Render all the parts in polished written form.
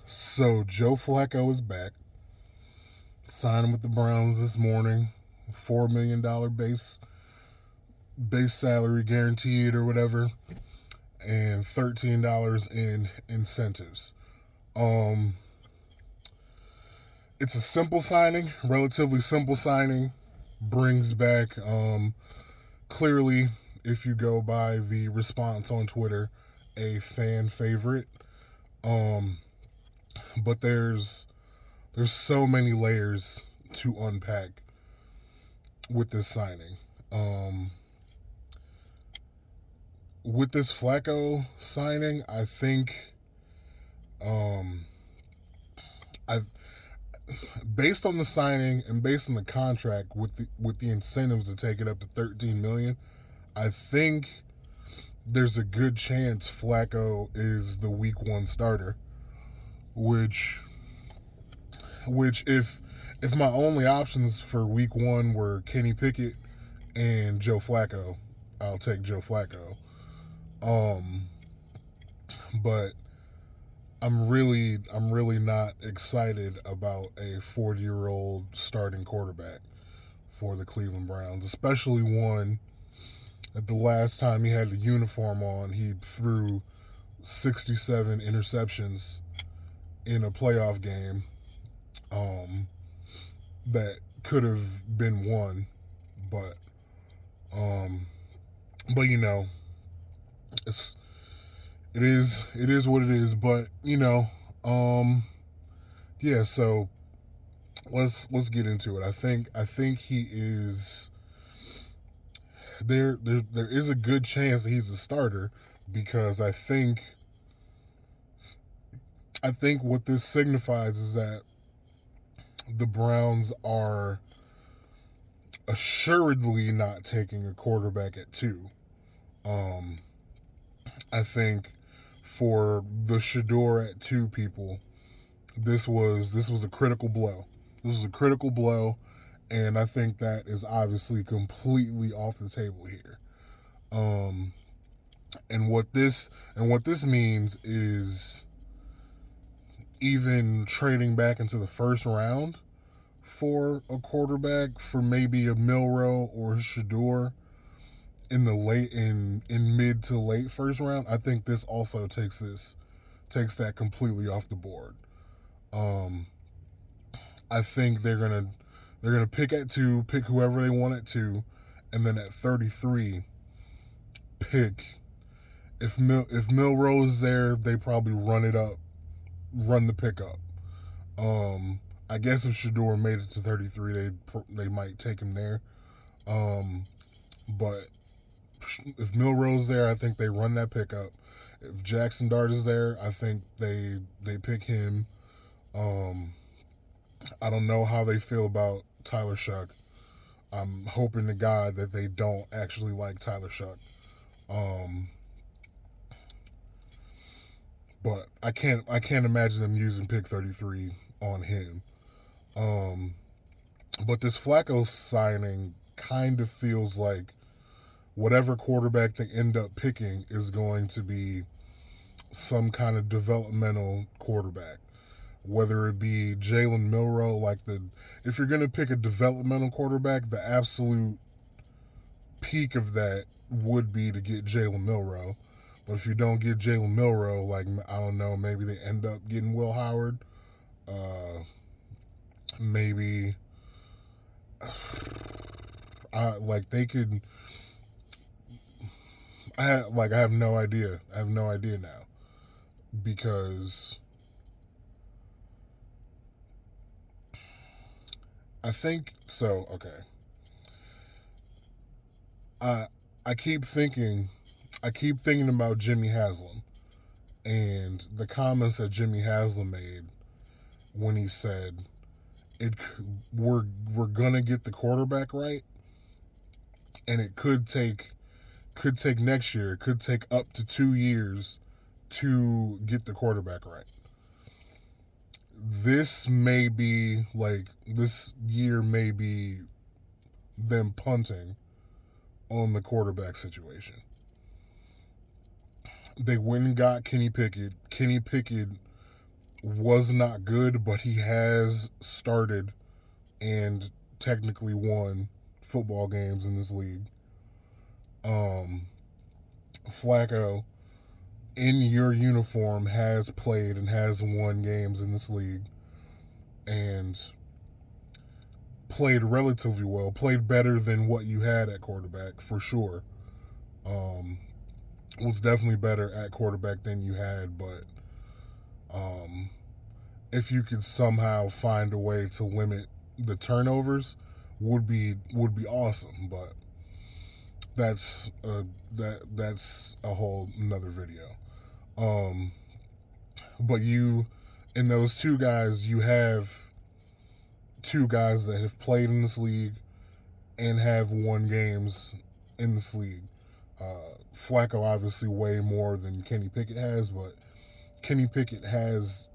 So Joe Flacco is back. Signed with the Browns this morning. $4 million base salary guaranteed or whatever, and $13 in incentives. Um, it's a simple signing, relatively simple signing. Brings back clearly, if you go by the response on Twitter, a fan favorite. Um, but there's so many layers to unpack with this signing. Um, with this Flacco signing, I think um, I based on the signing and based on the contract with the incentives to take it up to 13 million, I think there's a good chance Flacco is the week one starter, which if my only options for week one were Kenny Pickett and Joe Flacco, I'll take Joe Flacco. Um, but I'm really not excited about a 40-year-old starting quarterback for the Cleveland Browns, especially one that the last time he had the uniform on, he threw 67 interceptions in a playoff game um, that could have been won, but um, but it's it is what it is. But um, yeah. So let's get into it. I think he is there is a good chance that he's a starter because I think what this signifies is that the Browns are assuredly not taking a quarterback at two. Um, I think for the Shador at two people, this was a critical blow. This was a critical blow, and I think that is obviously completely off the table here. Um, and what this means is even trading back into the first round for a quarterback for maybe a Milrow or a Shador in mid to late first round. I think this also takes that completely off the board. Um, I think they're gonna pick at two, pick whoever they want at two, and then at 33 pick if Milrose there, they probably run the pick up. Um, I guess if Shador made it to 33, they might take him there. Um, but if Milrose there, I think they run that pickup. If Jackson Dart is there, I think they pick him. Um, I don't know how they feel about Tyler Shuck. I'm hoping to God that they don't actually like Tyler Shuck. Um, but I can't imagine them using pick 33 on him. Um, but this Flacco signing kind of feels like whatever quarterback they end up picking is going to be some kind of developmental quarterback. Whether it be Jalen Milrow, if you're gonna pick a developmental quarterback, the absolute peak of that would be to get Jalen Milrow. But if you don't get Jalen Milrow, I don't know, maybe they end up getting Will Howard. Maybe they could. I have no idea. I have no idea now because I think so. Okay, I I keep thinking, I keep thinking about Jimmy Haslam and the comments that Jimmy Haslam made when he said it we're gonna get the quarterback right, and it could take next year, it could take up to 2 years to get the quarterback right. This year may be them punting on the quarterback situation. They went and got Kenny Pickett. Kenny Pickett was not good, but he has started and technically won football games in this league. Flacco, in your uniform, has played and has won games in this league and played relatively well, played better than what you had at quarterback, for sure. Was definitely better at quarterback than you had, but if you could somehow find a way to limit the turnovers, would be awesome. But that's a whole another video. But you, in those two guys, you have two guys that have played in this league and have won games in this league. Flacco obviously way more than Kenny Pickett has, but Kenny Pickett has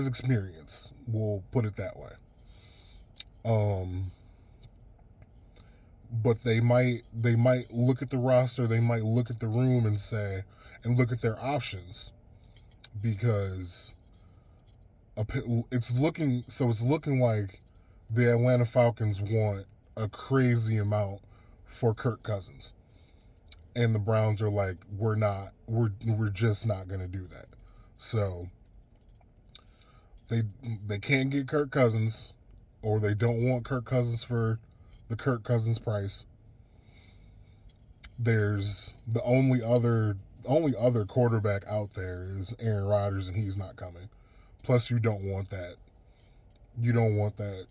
experience. We'll put it that way. But they might look at the roster, they might look at the room and look at their options, because it's looking like the Atlanta Falcons want a crazy amount for Kirk Cousins, and the Browns are like, we're just not going to do that. So they can't get Kirk Cousins, or they don't want Kirk Cousins for the Kirk Cousins price. There's the only other quarterback out there is Aaron Rodgers, and he's not coming. Plus, you don't want that. You don't want that.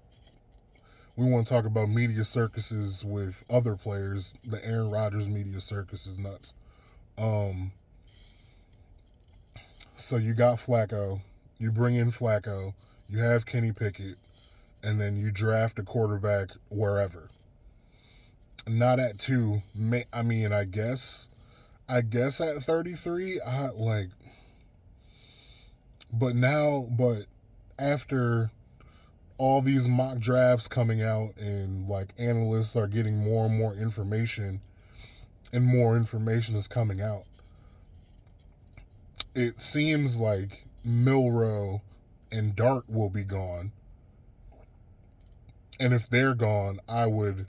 We want to talk about media circuses with other players. The Aaron Rodgers media circus is nuts. So you got Flacco. You bring in Flacco. You have Kenny Pickett. And then you draft a quarterback wherever. Not at 2. I mean, I guess at 33, but after all these mock drafts coming out, and like analysts are getting more and more information, and more information is coming out, it seems like Milroe and Dart will be gone. And if they're gone, I would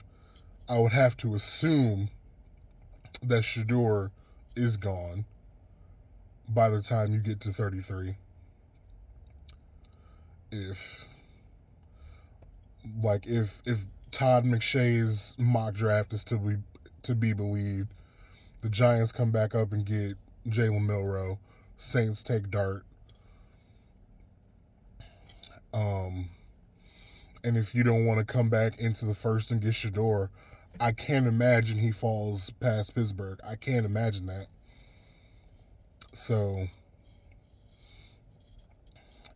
have to assume that Shador is gone by the time you get to 33. If Todd McShay's mock draft is to be believed, the Giants come back up and get Jalen Milroe, Saints take Dart. And if you don't want to come back into the first and get Shador, I can't imagine he falls past Pittsburgh. I can't imagine that. So,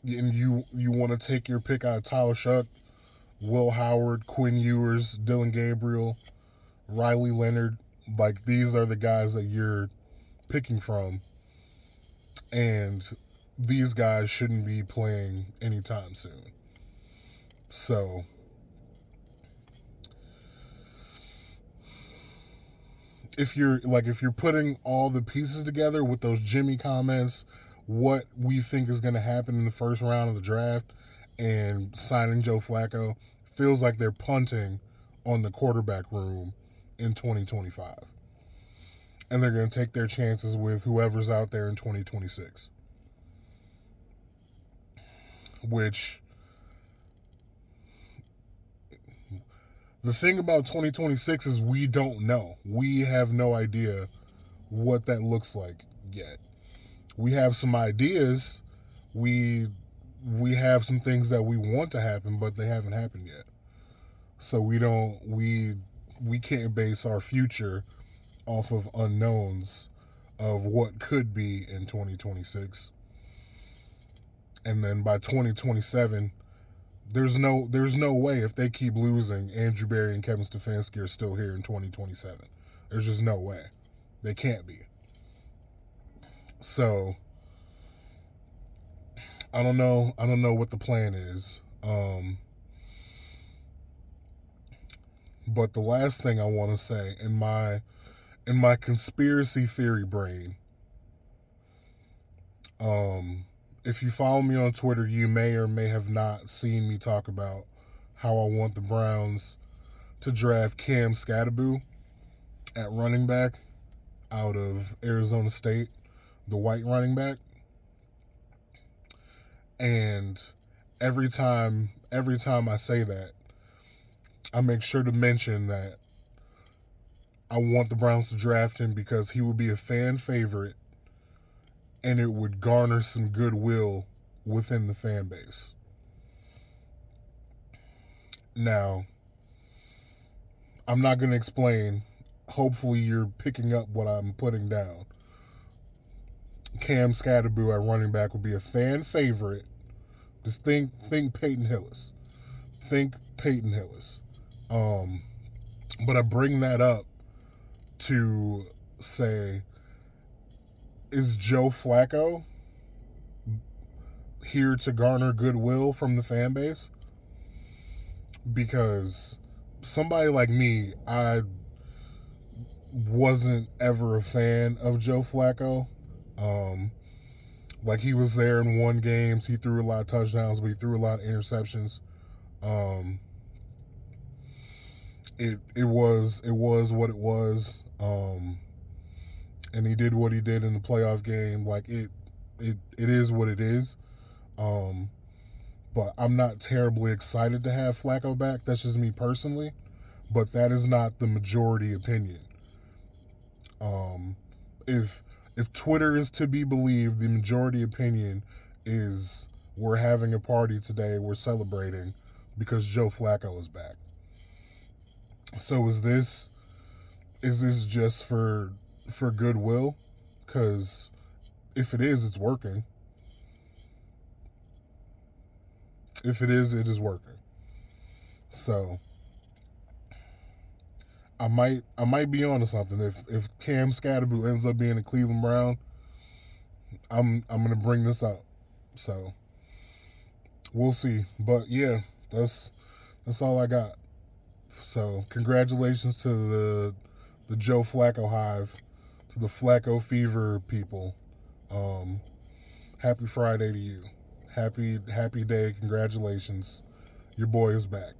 and you want to take your pick out of Tyler Shuck, Will Howard, Quinn Ewers, Dylan Gabriel, Riley Leonard. Like, these are the guys that you're picking from. And these guys shouldn't be playing anytime soon. So, if you're putting all the pieces together with those Jimmy comments, what we think is going to happen in the first round of the draft, and signing Joe Flacco, feels like they're punting on the quarterback room in 2025. And they're going to take their chances with whoever's out there in 2026. Which, the thing about 2026 is we don't know. We have no idea what that looks like yet. We have some ideas. We have some things that we want to happen, but they haven't happened yet. So we can't base our future off of unknowns of what could be in 2026. And then by 2027, there's no way, if they keep losing, Andrew Berry and Kevin Stefanski are still here in 2027. There's just no way. They can't be. So I don't know what the plan is. But the last thing I want to say, in my conspiracy theory brain, If you follow me on Twitter, you may or may have not seen me talk about how I want the Browns to draft Cam Scatterboo at running back out of Arizona State, the white running back. And every time I say that, I make sure to mention that I want the Browns to draft him because he would be a fan favorite and it would garner some goodwill within the fan base. Now, I'm not going to explain. Hopefully, you're picking up what I'm putting down. Cam Scatterboo at running back would be a fan favorite. Just think Peyton Hillis. Think Peyton Hillis. But I bring that up to say, is Joe Flacco here to garner goodwill from the fan base? Because somebody like me, I wasn't ever a fan of Joe Flacco. Like, he was there and won games. He threw a lot of touchdowns, but he threw a lot of interceptions. It was what it was. And he did what he did in the playoff game. Like, it is what it is. But I'm not terribly excited to have Flacco back. That's just me personally. But that is not the majority opinion. If Twitter is to be believed, the majority opinion is we're having a party today, we're celebrating because Joe Flacco is back. So is this just for goodwill? Because if it is, it's working. If it is working. So I might be onto something. If Cam Scatterboo ends up being a Cleveland Brown, I'm gonna bring this up. So we'll see. But yeah, that's all I got. So congratulations to the Joe Flacco hive, to the Flacco fever people. Happy Friday to you. Happy day. Congratulations. Your boy is back.